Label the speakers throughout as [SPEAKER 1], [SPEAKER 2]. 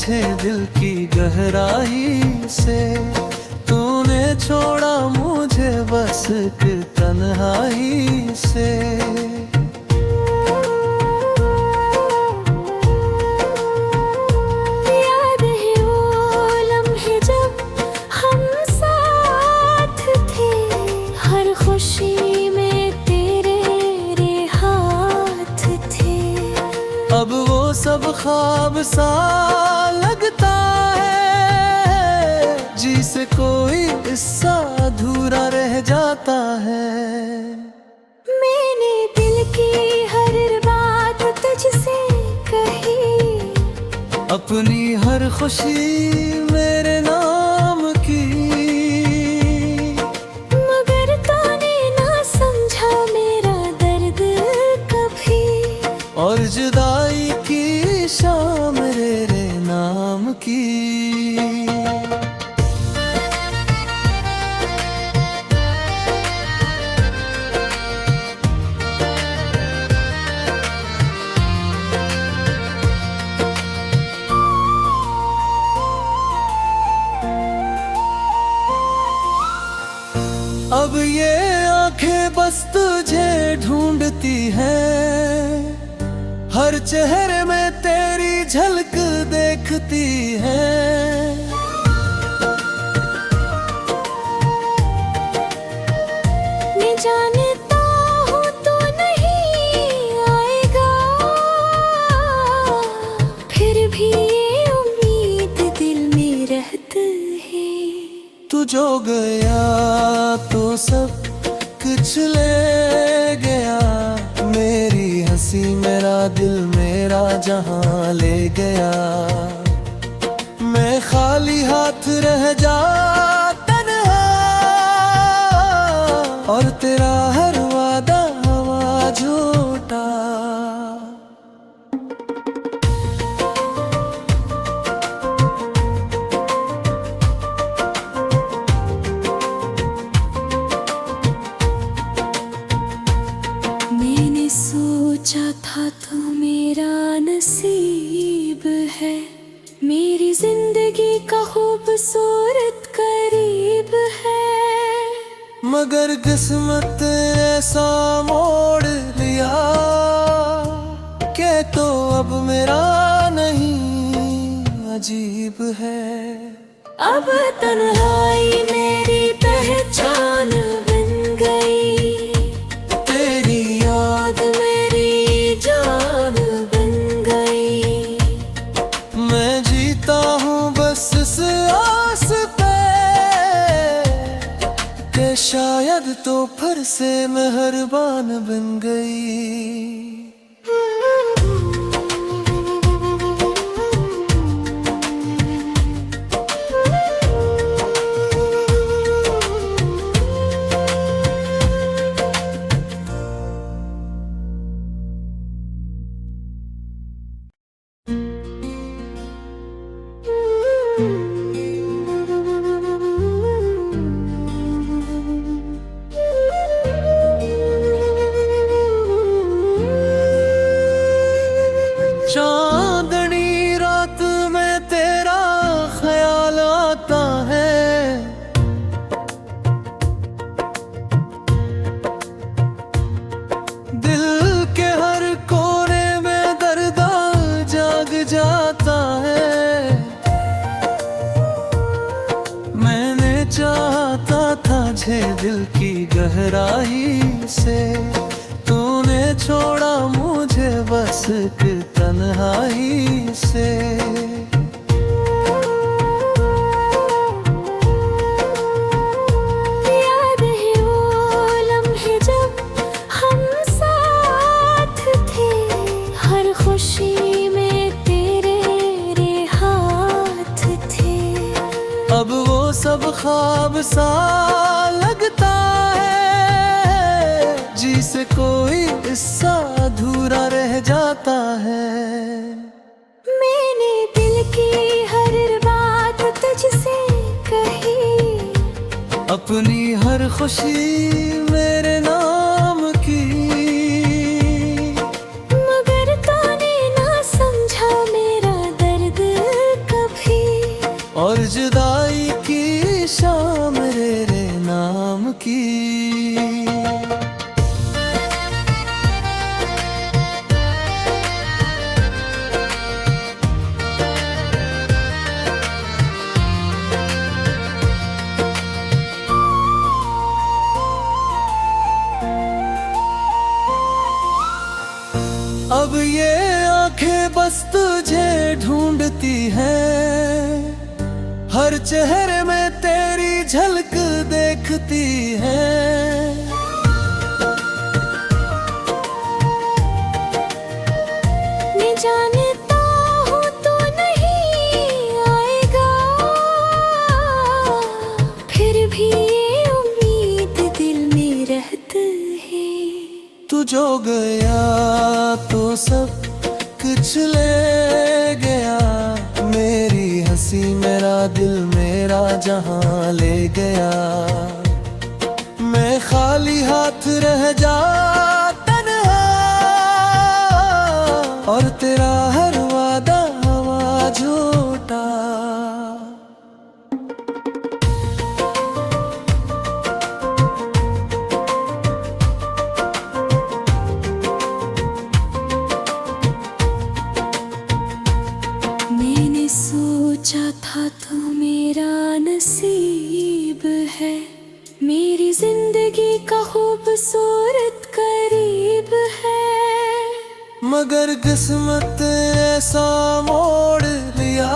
[SPEAKER 1] तुझे दिल की गहराई से। तूने छोड़ा मुझे बस एक तन्हाई से।
[SPEAKER 2] याद है वो लम्हे जब हम साथ थे, हर खुशी में तेरे हाथ थे।
[SPEAKER 1] अब वो सब ख्वाब सा लगता है, जिसे कोई हिस्सा अधूरा रह जाता है।
[SPEAKER 2] मैंने दिल की हर बात तुझसे कही,
[SPEAKER 1] अपनी हर खुशी मेरे नाम की।
[SPEAKER 2] मगर तूने ना समझा मेरा दर्द कभी।
[SPEAKER 1] और जुदाई की शाम मेरे नाम की। अब ये आंखें बस तुझे ढूंढती हैं, हर चेहरे में तेरी झलक देखती हैं।
[SPEAKER 2] मैं जानता हूँ तू नहीं आएगा, फिर भी ये उम्मीद दिल में रहती है।
[SPEAKER 1] तू जो गया तो सब कुछ ले गया, मेरी हंसी मेरा दिल मेरा जहां ले गया। मैं खाली हाथ रह जा तन्हा, और तेरा हर वादा हवा झूठा।
[SPEAKER 2] मैंने सोचा था तू मेरा नसीब है, मेरी जिंदगी का खूबसूरत करीब है।
[SPEAKER 1] मगर किस्मत ऐसा मोड़ लिया के तो अब मेरा नहीं अजीब है।
[SPEAKER 2] अब तन्हाई मेरी पहचान बन गई,
[SPEAKER 1] तेरी
[SPEAKER 2] याद मेरी जान बन गई।
[SPEAKER 1] मैं जीता हूँ बस इस आस पे कि शायद तो फिर से मेहरबान बन गई। चांदनी रात में तेरा ख्याल आता है, दिल के हर कोने में दर्द जाग जाता है। मैंने चाहता था झे दिल की गहराई से, तूने छोड़ा मुझे बस एक तन्हाई से।
[SPEAKER 2] याद है वो लम्हे जब हम साथ थे, हर खुशी में तेरे हाथ थे।
[SPEAKER 1] अब वो सब ख्वाब सा लगता है, जिसे कोई हिस्सा अधूरा रह जाता है।
[SPEAKER 2] मैंने दिल की हर बात तुझसे कही,
[SPEAKER 1] अपनी हर खुशी मेरे नाम की।
[SPEAKER 2] मगर तूने ना समझा मेरा दर्द कभी।
[SPEAKER 1] अब ये आंखें बस तुझे ढूंढती हैं, हर चेहरे में तेरी झलक देखती हैं।
[SPEAKER 2] मैं जानता हूँ तू नहीं आएगा, फिर भी ये उम्मीद दिल में रहती है।
[SPEAKER 1] तू जो गया तो सब कुछ ले गया, मेरी हंसी मेरा दिल मेरा जहां ले गया। मैं खाली हाथ रह जा तन्हा, और तेरा हर वादा हवा झूठा।
[SPEAKER 2] मैंने सोचा था तू मेरा नसीब है, मेरी जिंदगी का खूबसूरत करीब है।
[SPEAKER 1] मगर किस्मत ऐसा मोड़ लिया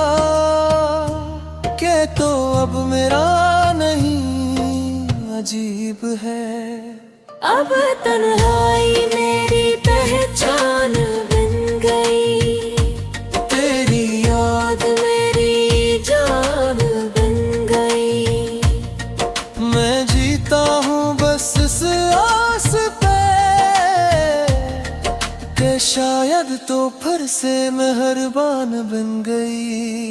[SPEAKER 1] के तो अब मेरा नहीं अजीब है।
[SPEAKER 2] अब तन्हाई मेरी पहचान बन गई,
[SPEAKER 1] तेरी
[SPEAKER 2] याद मेरी जान बन गई।
[SPEAKER 1] मैं जीता हूँ बस इस आस पे कि शायद तो फिर से मेहरबान बन गई।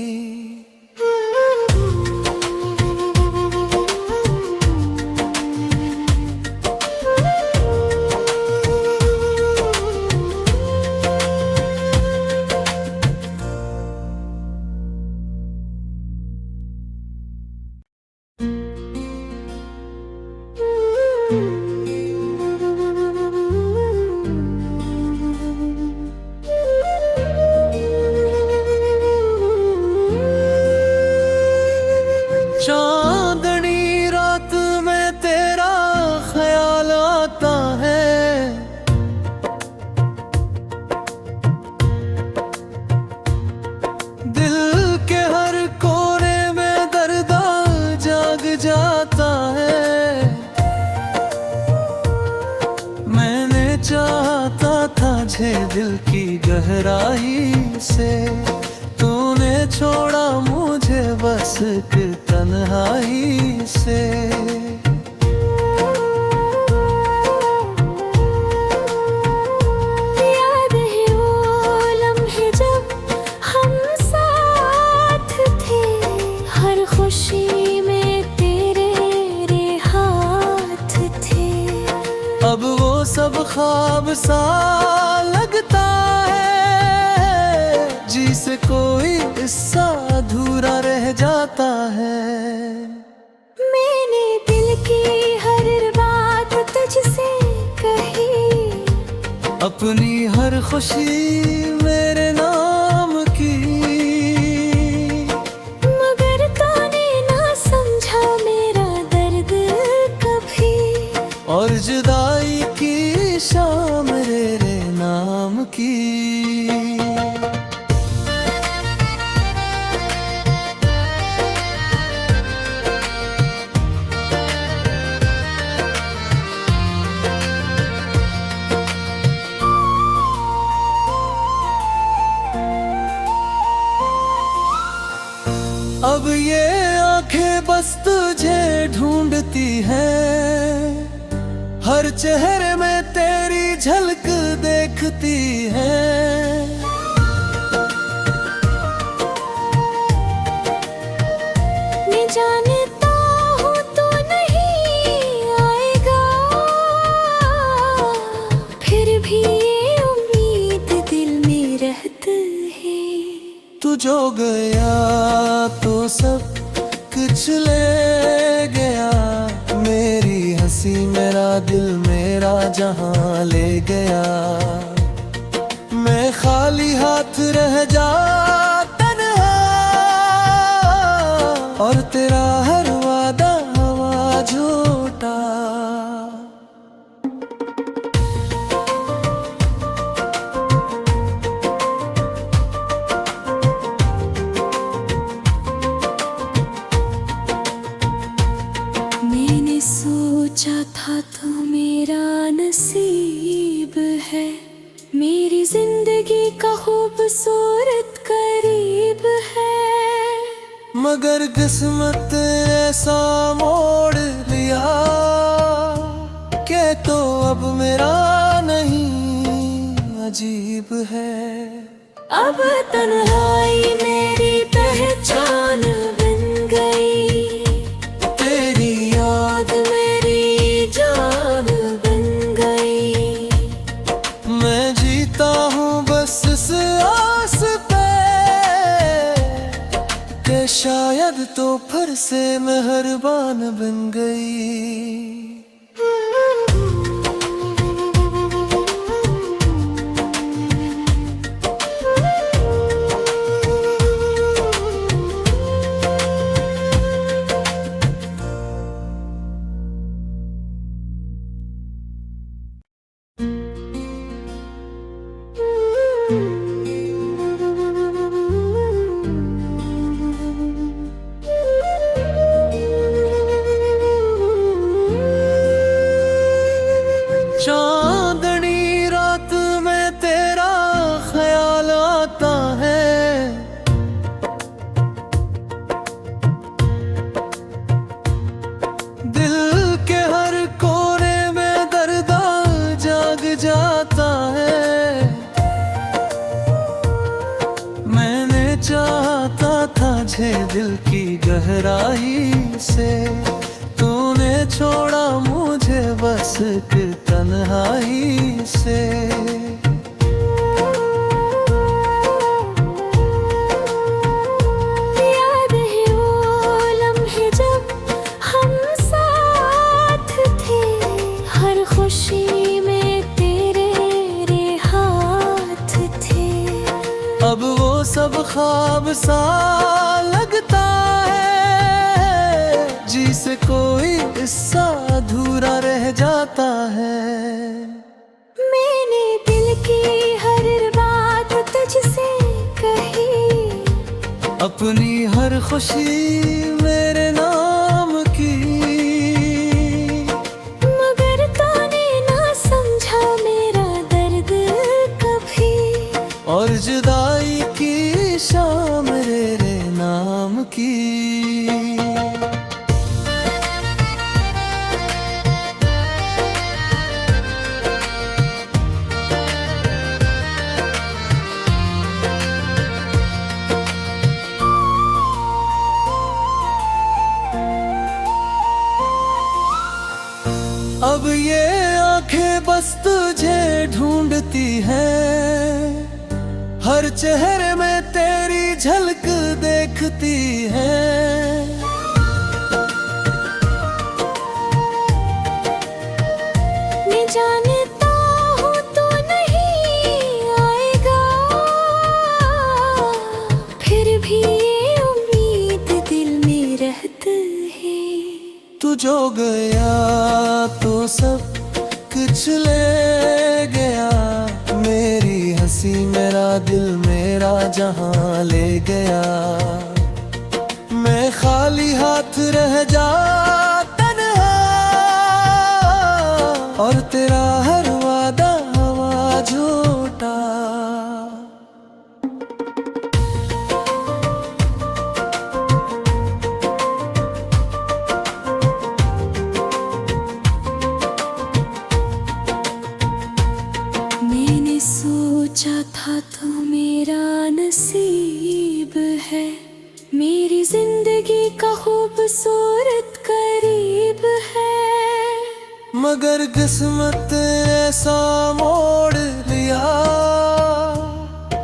[SPEAKER 1] चांदनी रात में तेरा ख्याल आता है, दिल के हर कोने में दर्द जाग जाता है। मैंने चाहता था झे दिल की गहराई से, तूने छोड़ा मुझे बस एक तन्हाई से।
[SPEAKER 2] याद है वो लम्हे जब हम साथ थे, हर खुशी में तेरे हाथ थे।
[SPEAKER 1] अब वो सब ख्वाब सा लगता है, जी से कोई हिस्सा अधूरा रह जाता है।
[SPEAKER 2] मैंने दिल की हर बात तुझसे कही,
[SPEAKER 1] अपनी हर खुशी मेरे नाम की,
[SPEAKER 2] मगर तूने ना समझा मेरा दर्द कभी।
[SPEAKER 1] और जुदाई की शाम मेरे नाम की। अब ये आंखें बस तुझे ढूंढती हैं, हर चेहरे में तेरी झलक देखती हैं।
[SPEAKER 2] मैं जानता हूँ तू नहीं आएगा, फिर भी ये उम्मीद दिल में रहती है।
[SPEAKER 1] तू जो गया तो सब कुछ ले गया, मेरी हंसी मेरा दिल मेरा जहां ले गया। मैं खाली हाथ रह जा तन्हा, और तेरा हर वादा हवा झूठा।
[SPEAKER 2] खूबसूरत करीब है,
[SPEAKER 1] मगर किस्मत ऐसा मोड़ लिया के तो अब मेरा नहीं अजीब है।
[SPEAKER 2] अब तन्हाई मेरी पहचान बन गई,
[SPEAKER 1] तेरी
[SPEAKER 2] याद मेरी जान बन गई।
[SPEAKER 1] मैं जीता हूँ बस इस आस पे कि शायद तो फिर से मेहरबान बन गई। चांदनी रात में तेरा ख्याल आता है, दिल के हर कोने में दर्द जाग जाता है। मैंने चाहता था झे दिल की गहराई से, तूने छोड़ा मुझे बस एक तन्हाई से।
[SPEAKER 2] याद है वो लम्हे जब हम साथ थे, हर खुशी में तेरे रे हाथ थे।
[SPEAKER 1] अब वो सब ख्वाब सा लगता है, जी से कोई हिस्सा अधूरा रह जाता है।
[SPEAKER 2] मैंने दिल की हर बात तुझसे कही,
[SPEAKER 1] अपनी हर खुशी मेरे नाम की,
[SPEAKER 2] मगर तूने ना समझा मेरा दर्द कभी।
[SPEAKER 1] और जुदाई की शाम मेरे नाम की। अब ये आंखें बस तुझे ढूंढती हैं, हर चेहरे में तेरी झलक देखती है।
[SPEAKER 2] मैं जानता हूँ तू नहीं आएगा, फिर भी ये उम्मीद दिल में रहती है।
[SPEAKER 1] तू जो गया तो सब कुछ ले गया, मेरी हंसी मेरा दिल मेरा जहां ले गया। मैं खाली हाथ रह जाता और तेरा हर वादा हवा झूठा।
[SPEAKER 2] मैंने सोचा था तू मेरा नसीब है, मेरी जिंदगी का खूबसूरत करीब है।
[SPEAKER 1] मगर किस्मत ऐसा मोड़ लिया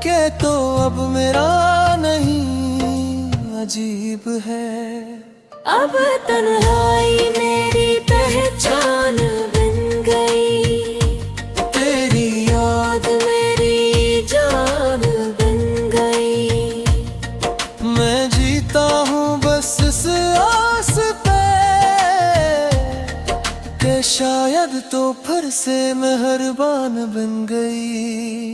[SPEAKER 1] के तो अब मेरा नहीं अजीब है।
[SPEAKER 2] अब तन्हाई मेरी पहचान बन गई,
[SPEAKER 1] तेरी
[SPEAKER 2] याद मेरी जान बन गई।
[SPEAKER 1] मैं जीता हूँ बस इस आस पे कि शायद तो फिर से मेहरबान बन गई।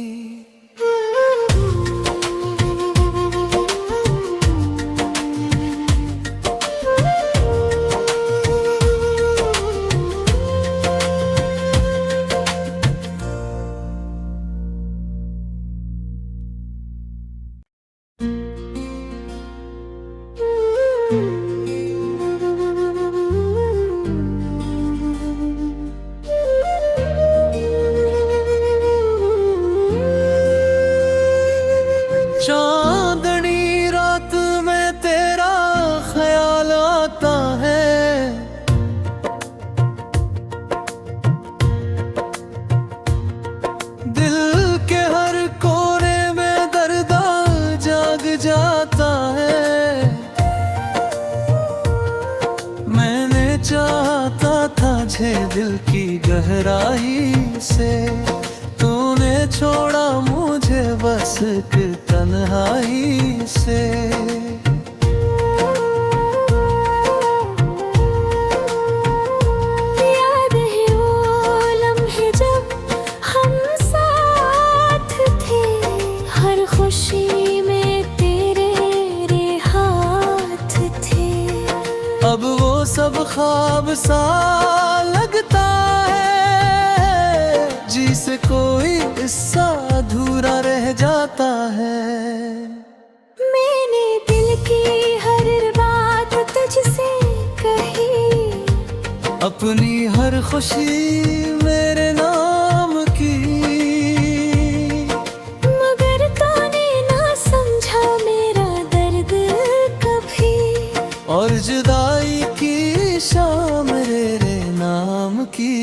[SPEAKER 1] दिल के हर कोने में दर्द जाग जाता है। मैंने चाहता था झे दिल की गहराई से, तूने छोड़ा मुझे बस एक तन्हाई से।
[SPEAKER 2] याद है वो लम्हे जब हम साथ थे, हर खुशी में तेरे रे हाथ थे।
[SPEAKER 1] अब वो सब ख्वाब सा लगता है, जिसे कोई हिस्सा अधूरा रह जाता है।
[SPEAKER 2] मैंने दिल की हर बात तुझसे कही,
[SPEAKER 1] अपनी हर खुशी मेरे नाम की,
[SPEAKER 2] मगर तूने ना समझा मेरा दर्द कभी।
[SPEAKER 1] और जुदाई की शाम मेरे नाम की।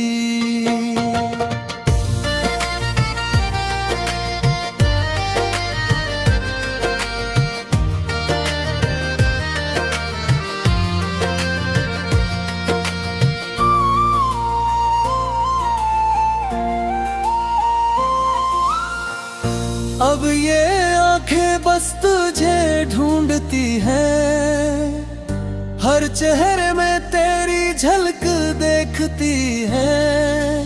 [SPEAKER 1] अब ये आंखें बस तुझे ढूंढती हैं, हर चेहरे में तेरी झलक देखती हैं।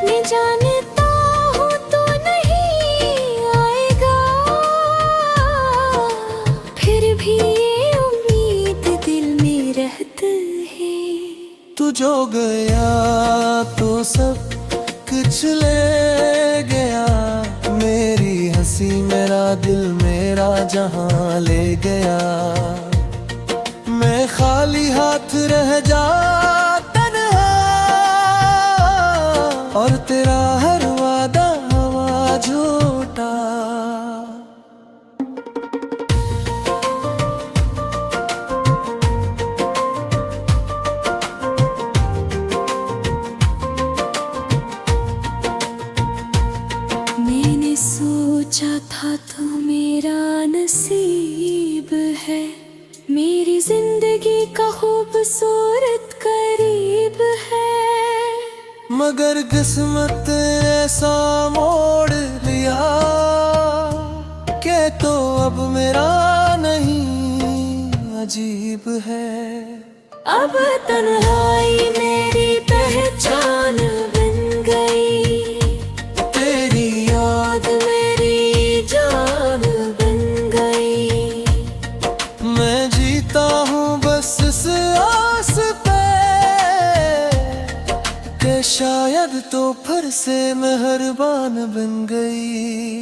[SPEAKER 2] मैं जानता हूँ तू नहीं आएगा, फिर भी ये उम्मीद दिल में रहती है।
[SPEAKER 1] तू जो गया तो सब कुछ ले गया, मेरी हंसी मेरा दिल मेरा जहां ले गया। मैं खाली हाथ रह जाता तन्हा, और तेरा हर वादा हवा झूठा।
[SPEAKER 2] मैंने सोचा था तू मेरा नसीब है, मेरी जिंदगी का खूबसूरत करीब है।
[SPEAKER 1] मगर किस्मत ऐसा मोड़ लिया के तो अब मेरा नहीं अजीब है।
[SPEAKER 2] अब तन्हाई मेरी पहचान बन गई,
[SPEAKER 1] तेरी
[SPEAKER 2] याद मेरी जान बन गई।
[SPEAKER 1] मैं जीता हूँ बस इस आस पे कि शायद तो फिर से मेहरबान बन गई।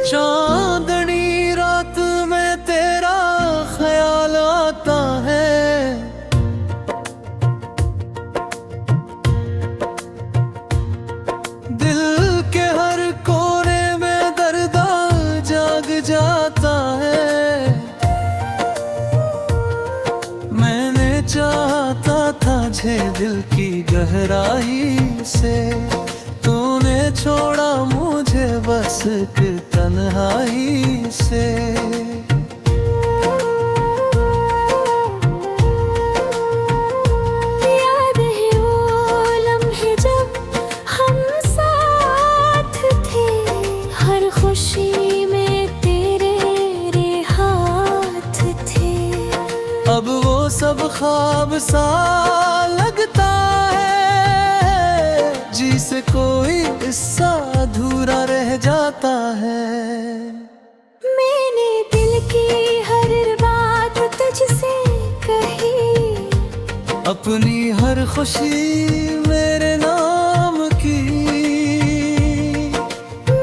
[SPEAKER 1] चांदनी रात में तेरा ख्याल आता है, दिल के हर कोने में दर्द जाग जाता है। मैंने चाहता था झे दिल की गहराई से, तूने छोड़ा मुझे बस एक तन्हाई से।
[SPEAKER 2] याद है वो लम्हे जब हम साथ थे, हर खुशी में तेरे रे हाथ थे।
[SPEAKER 1] अब वो सब ख्वाब सा लगता है, जिसे कोई हिस्सा अधूरा रह जाता है।
[SPEAKER 2] मैंने दिल की हर बात तुझसे कही,
[SPEAKER 1] अपनी हर खुशी मेरे नाम की,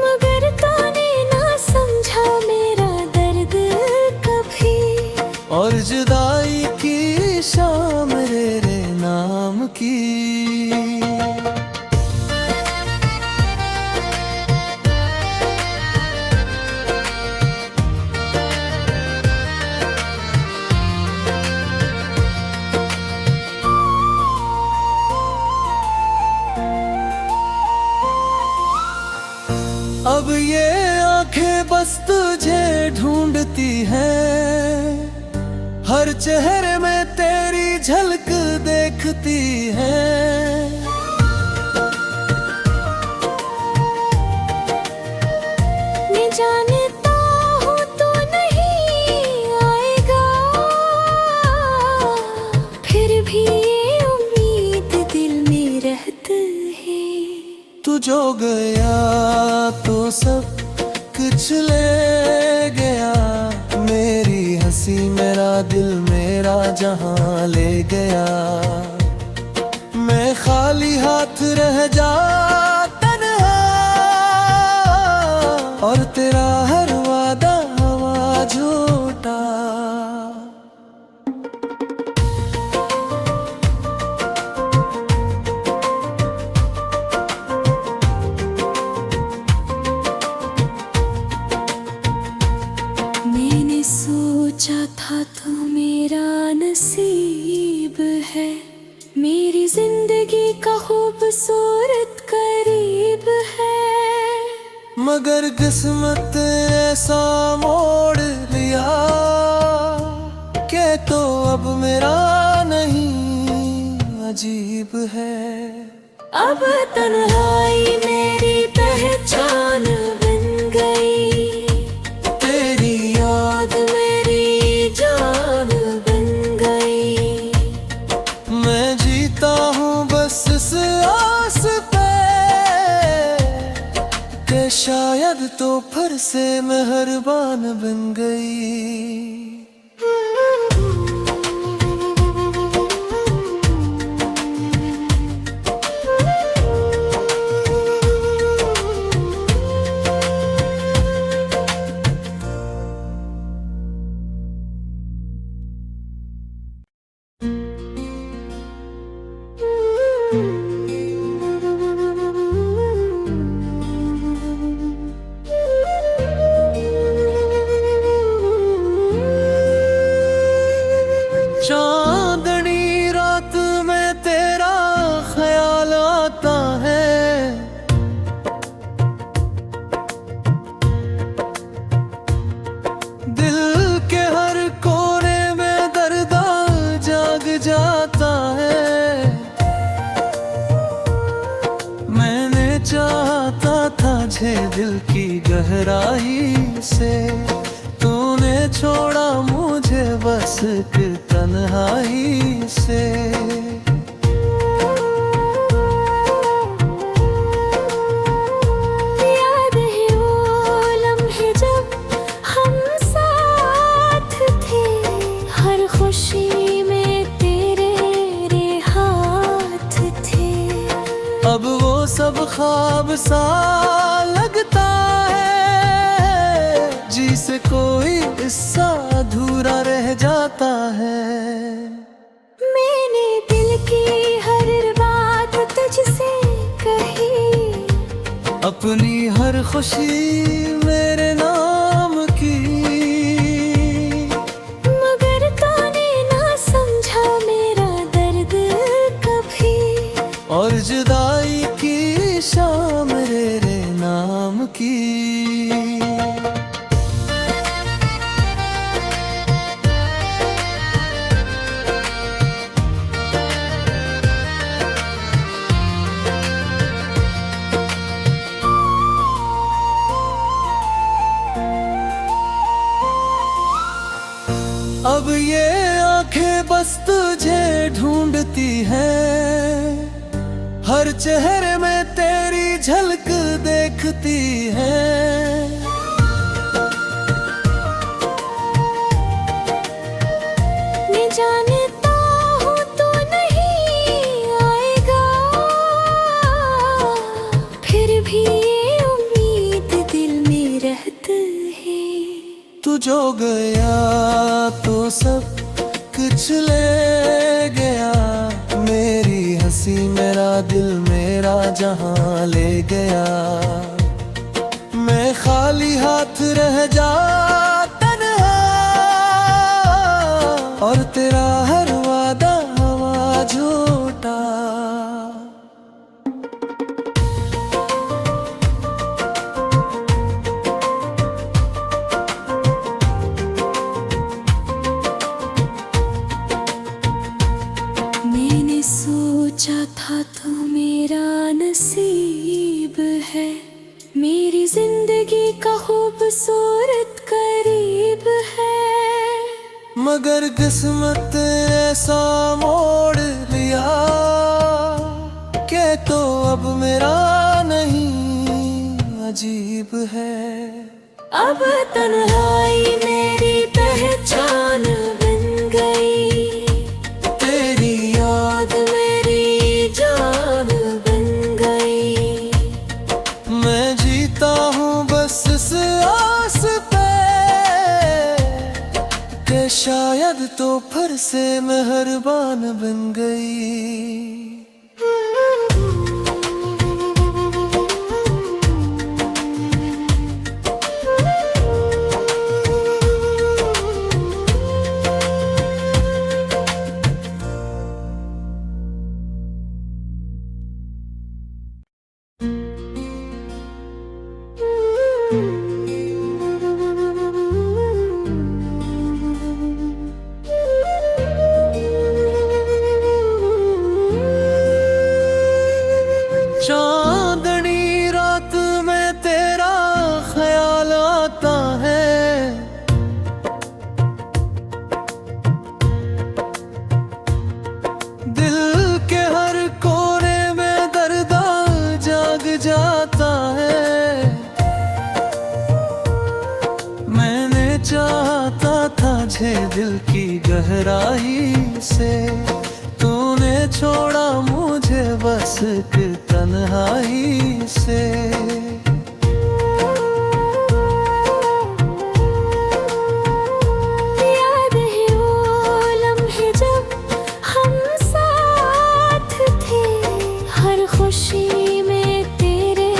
[SPEAKER 2] मगर तूने ना समझा मेरा दर्द कभी।
[SPEAKER 1] और जुदाई की शाम मेरे नाम की। अब ये आंखें बस तुझे ढूंढती हैं, हर चेहरे में तेरी झलक देखती हैं।
[SPEAKER 2] मैं जानता हूँ तू नहीं आएगा, फिर भी ये उम्मीद दिल में रहती है।
[SPEAKER 1] तू जो गया तो सब कुछ ले गया, मेरी हंसी मेरा दिल मेरा जहां ले गया। मैं खाली हाथ रह जा तन्हा, और तेरा हर वादा हवा झूठा।
[SPEAKER 2] मैंने सोचा था तू मेरा नसीब है, मेरी जिंदगी का खूबसूरत करीब है।
[SPEAKER 1] मगर किस्मत ऐसा मोड़ लिया कि तो अब मेरा नहीं अजीब है।
[SPEAKER 2] अब तन्हाई मेरी पहचान बन गई,
[SPEAKER 1] तेरी
[SPEAKER 2] याद मेरी जान बन गई।
[SPEAKER 1] मैं जीता हूँ बस इस आस पे कि शायद तो फिर से मेहरबान बन गई। चांदनी रात में तेरा ख्याल आता है, दिल के हर कोने में दर्द जाग जाता है। मैंने चाहता था झे दिल की गहराई से, तूने छोड़ा मुझे बस एक तन्हाई से।
[SPEAKER 2] याद है वो लम्हे जब हम साथ थे, हर खुशी में तेरे रे हाथ थे।
[SPEAKER 1] अब वो सब ख्वाब सा लगता है, जिसे कोई हिस्सा अधूरा रह जाता है।
[SPEAKER 2] मैंने दिल की हर बात तुझसे कही,
[SPEAKER 1] अपनी हर खुशी मेरे नाम की,
[SPEAKER 2] मगर तूने ना समझा मेरा दर्द कभी।
[SPEAKER 1] और जुदाई की शाम मेरे नाम की। अब ये आंखें बस तुझे ढूंढती हैं, हर चेहरे में तेरी झलक देखती हैं।
[SPEAKER 2] मैं जानता हूँ तू नहीं
[SPEAKER 1] जो गया तो सब कुछ ले गया, मेरी हंसी मेरा दिल मेरा जहां ले गया। मैं खाली हाथ रह जाता और तेरा हर वादा हवा झूठा।
[SPEAKER 2] मैंने सोचा था तो मेरा नसीब है, मेरी जिंदगी का खूबसूरत करीब है।
[SPEAKER 1] मगर किस्मत ऐसा मोड़ लिया कि तो अब मेरा नहीं अजीब है।
[SPEAKER 2] अब तन्हाई मेरी पहचान बन गई,
[SPEAKER 1] तेरी
[SPEAKER 2] याद मेरी जान बन गई।
[SPEAKER 1] मैं जीता हूँ बस इस आस पे कि शायद तो फिर से मेहरबान बन गई। चांदनी रात में तेरा ख्याल आता है, दिल के हर कोने में दर्द जाग जाता है। मैंने चाहता था झे दिल की गहराई से, तूने छोड़ा मुझे बस एक तन्हाई से।
[SPEAKER 2] याद है वो लम्हे जब हम साथ थे, हर खुशी में तेरे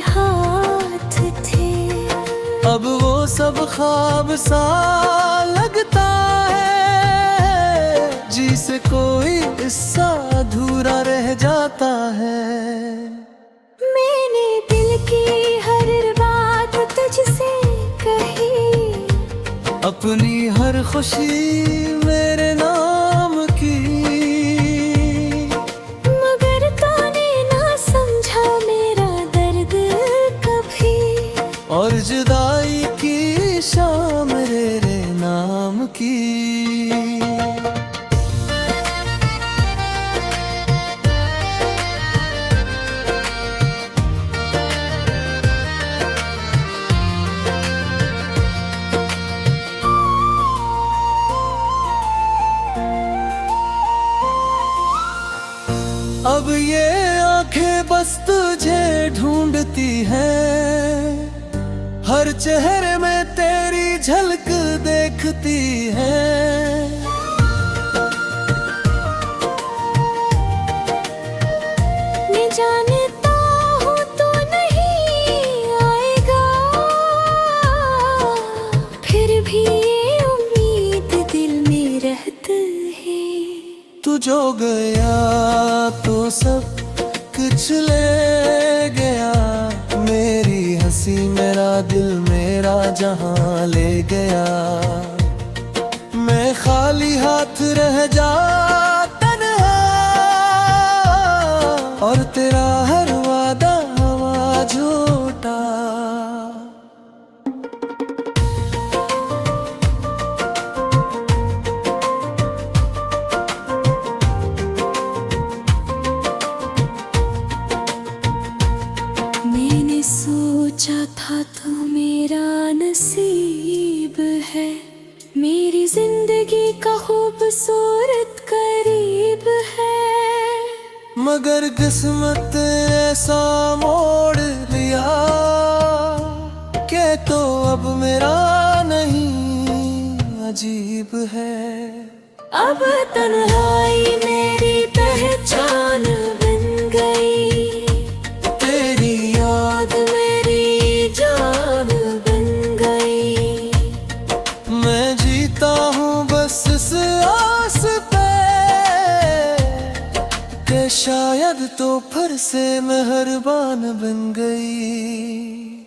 [SPEAKER 2] हाथ थे।
[SPEAKER 1] अब वो सब ख्वाब सा लगता है, जिसे कोई हिस्सा अधूरा रह जाता है।
[SPEAKER 2] मैंने दिल की हर बात तुझसे कही,
[SPEAKER 1] अपनी हर खुशी मेरे नाम की,
[SPEAKER 2] मगर तूने ना समझा मेरा दर्द कभी।
[SPEAKER 1] और जुदाई की शाम मेरे नाम की। अब ये आंखें बस तुझे ढूंढती हैं, हर चेहरे में तेरी झलक देखती है।
[SPEAKER 2] मैं जानता हूँ तू नहीं आएगा, फिर भी ये उम्मीद दिल में रहती है।
[SPEAKER 1] तू जो गया तो सब कुछ ले गया, मेरी हंसी मेरा दिल मेरा जहां ले गया। मैं खाली हाथ रह जाता और तेरा हर वादा हवा झूठा।
[SPEAKER 2] मैंने सोचा था तो मेरा नसीब है, मेरी जिंदगी का खूबसूरत करीब है।
[SPEAKER 1] मगर किस्मत ऐसा मोड़ लिया कि तो अब मेरा नहीं अजीब है।
[SPEAKER 2] अब तन्हाई मेरी पहचान बन गई,
[SPEAKER 1] तेरी
[SPEAKER 2] याद मेरी जान बन गई।
[SPEAKER 1] मैं जीता हूँ बस इस आस पे कि शायद तो फिर से मेहरबान बन गई।